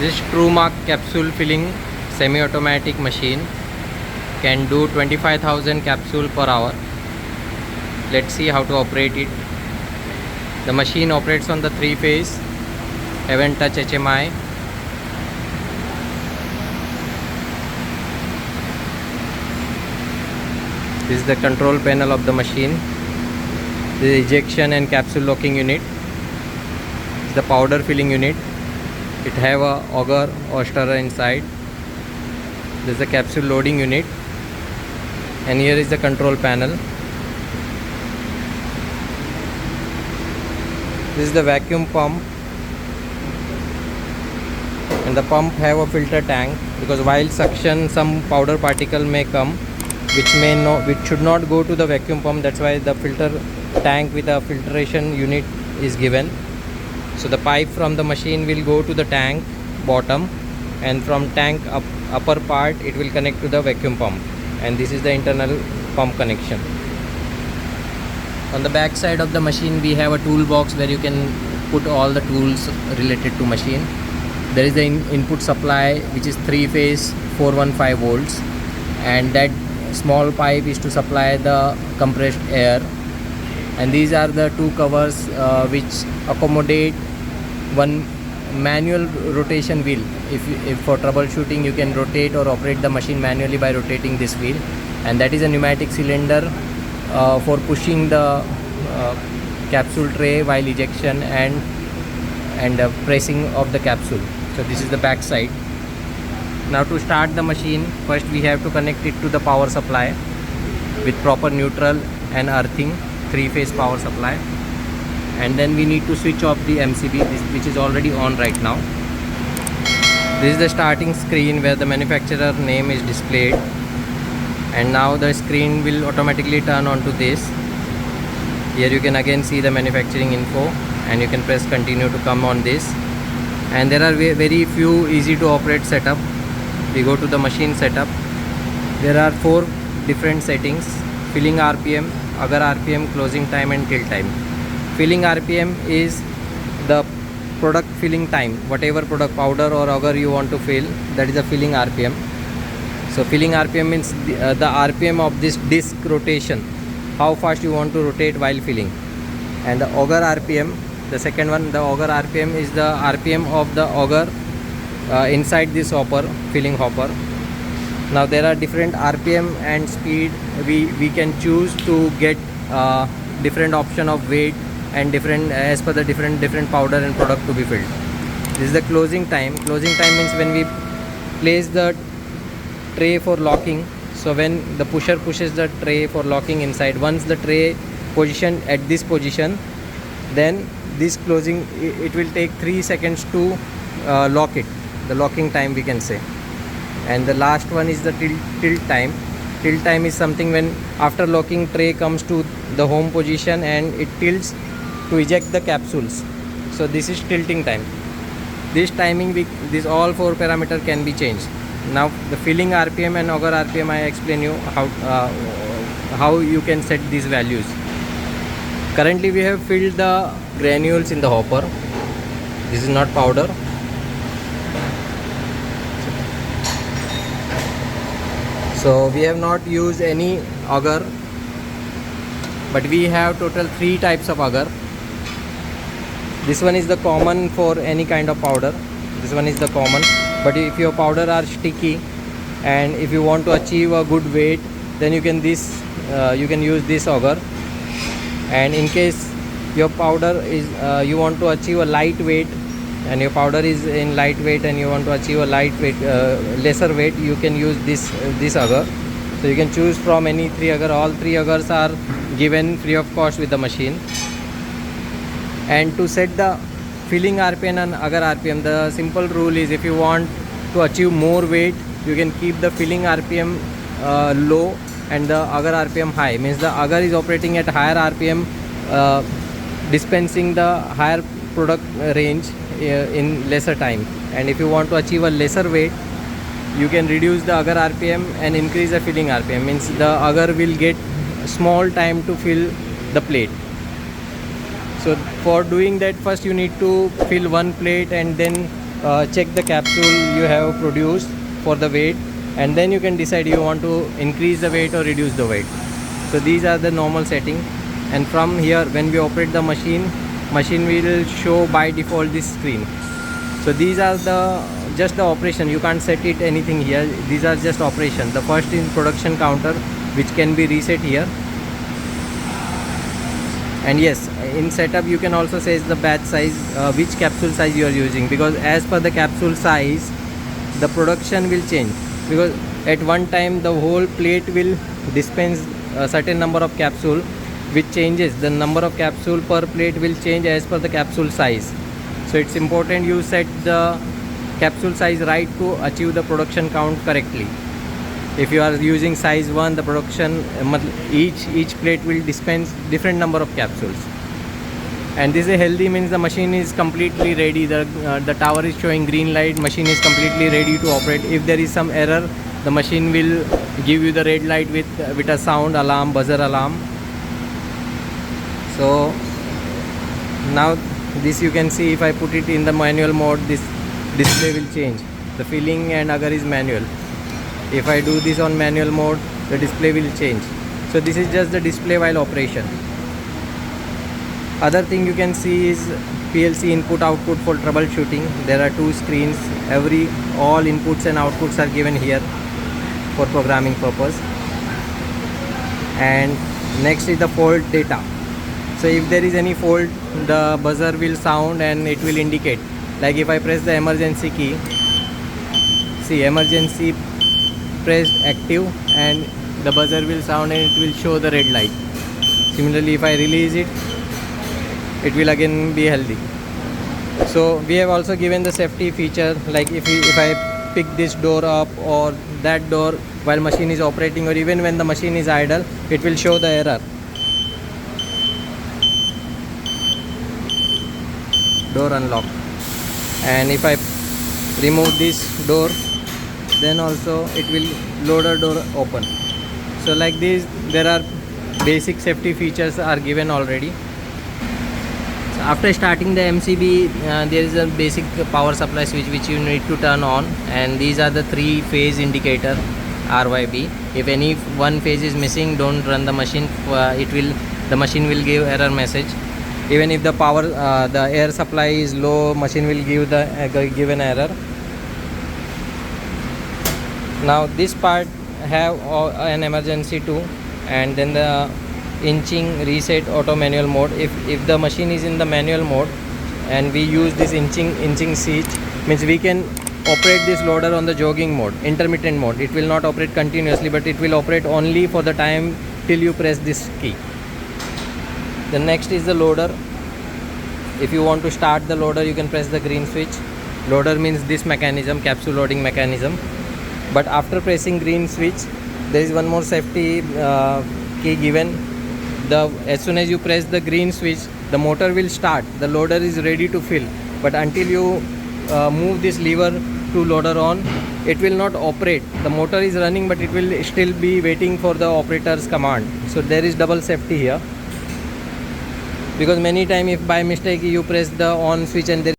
This Trumark capsule filling semi-automatic machine can do 25,000 capsule per hour. Let's see how to operate it. The machine operates on the 3-phase Heaven Touch HMI. This is the control panel of the machine. This is ejection and capsule locking unit. This is the powder filling unit. It have a auger or stirrer inside. This is the capsule loading unit, and here is the control panel. This is the vacuum pump, and the pump have a filter tank, because while suction some powder particle may come which should not go to the vacuum pump. That's why the filter tank with a filtration unit is given. So the pipe from the machine will go to the tank bottom, and from tank upper part it will connect to the vacuum pump, and this is the internal pump connection. On the back side of the machine we have a toolbox where you can put all the tools related to machine. There is the input supply, which is 3-phase 415 volts, and that small pipe is to supply the compressed air, and these are the two covers which accommodate one manual rotation wheel. If for troubleshooting you can rotate or operate the machine manually by rotating this wheel, and that is a pneumatic cylinder for pushing the capsule tray while ejection and pressing of the capsule. So this is the back side. Now to start the machine, first we have to connect it to the power supply with proper neutral and earthing 3-phase power supply, and then we need to switch off the MCB, which is already on right now. This is the starting screen where the manufacturer name is displayed, and now the screen will automatically turn on to this. Here you can again see the manufacturing info, and you can press continue to come on this. And there are very few easy to operate setup. We go to the machine setup. There are 4 different settings: filling RPM, agar RPM, closing time and tilt time. Filling RPM is the product filling time, whatever product, powder or agar you want to fill, that is the filling RPM. So filling RPM means the RPM of this disc rotation, how fast you want to rotate while filling. And the agar RPM, the second one, the agar RPM is the RPM of the agar inside this hopper, filling hopper. Now there are different RPM and speed. We can choose to get different option of weight and different as per the different powder and product to be filled. This is the closing time. Closing time means when we place the tray for locking. So when the pusher pushes the tray for locking inside, once the tray position at this position, then this closing, it will take 3 seconds to lock it, the locking time we can say. And the last one is the tilt time. Tilt time is something when after locking tray comes to the home position and it tilts to eject the capsules. So this is tilting time. This timing, this all 4 parameter can be changed. Now the filling RPM and agar RPM, I explain you how you can set these values. Currently we have filled the granules in the hopper. This is not powder. So we have not used any agar, but we have total 3 types of agar. This one is the common for any kind of powder. This one is the common, but if your powder are sticky and if you want to achieve a good weight, then you can use this agar. And in case your powder is you want to achieve a light weight, and your powder is in lightweight and you want to achieve a lightweight lesser weight, you can use this agar. So you can choose from any 3 agar. All 3 agars are given free of cost with the machine. And to set the filling RPM and agar RPM, the simple rule is, if you want to achieve more weight, you can keep the filling RPM low and the agar RPM high. Means the agar is operating at higher RPM, dispensing the higher product range in lesser time. And if you want to achieve a lesser weight, you can reduce the agar RPM and increase the filling RPM. Means the agar will get small time to fill the plate. So for doing that, first you need to fill one plate and then check the capsule you have produced for the weight, and then you can decide you want to increase the weight or reduce the weight. So these are the normal setting, and from here when we operate the machine will show by default this screen. So these are just the operation. You can't set it anything here. These are just operation. The first is production counter, which can be reset here. And yes, in setup you can also say the batch size, which capsule size you are using, because as per the capsule size the production will change, because at one time the whole plate will dispense a certain number of capsule, which changes. The number of capsule per plate will change as per the capsule size. So it's important you set the capsule size right to achieve the production count correctly. If you are using size 1, the production each plate will dispense different number of capsules. And this is healthy, means the machine is completely ready. The tower is showing green light, machine is completely ready to operate. If there is some error, the machine will give you the red light with a sound alarm, buzzer alarm. So now this you can see, if I put it in the manual mode, this display will change. The filling and agar is manual. If I do this on manual mode, the display will change. So this is just the display while operation. Other thing you can see is PLC input output for troubleshooting. There are 2 screens. All inputs and outputs are given here for programming purpose. And next is the fault data. So if there is any fault, the buzzer will sound and it will indicate. Like if I press the emergency key, see, emergency pressed active, and the buzzer will sound and it will show the red light. Similarly, if I release it, it will again be healthy. So we have also given the safety feature, like if I pick this door up or that door while machine is operating, or even when the machine is idle, it will show the error. Door unlock. And if I remove this door, then also it will loader door open. So like this, there are basic safety features are given already. So after starting the MCB, there is a basic power supply switch which you need to turn on, and these are the 3 phase indicator RYB. If any one phase is missing, don't run the machine. The machine will give error message. Even if the power, the air supply is low, machine will give an error. Now this part have an emergency too, and then the inching, reset, auto, manual mode. If the machine is in the manual mode and we use this inching switch, means we can operate this loader on the jogging mode, intermittent mode. It will not operate continuously, but it will operate only for the time till you press this key. The next is the loader. If you want to start the loader, you can press the green switch. Loader means this mechanism, capsule loading mechanism. But after pressing green switch, there is one more safety key given. As soon as you press the green switch, the motor will start. The loader is ready to fill. But until you move this lever to loader on, it will not operate. The motor is running, but it will still be waiting for the operator's command. So there is double safety here. Because many times if by mistake you press the on switch and there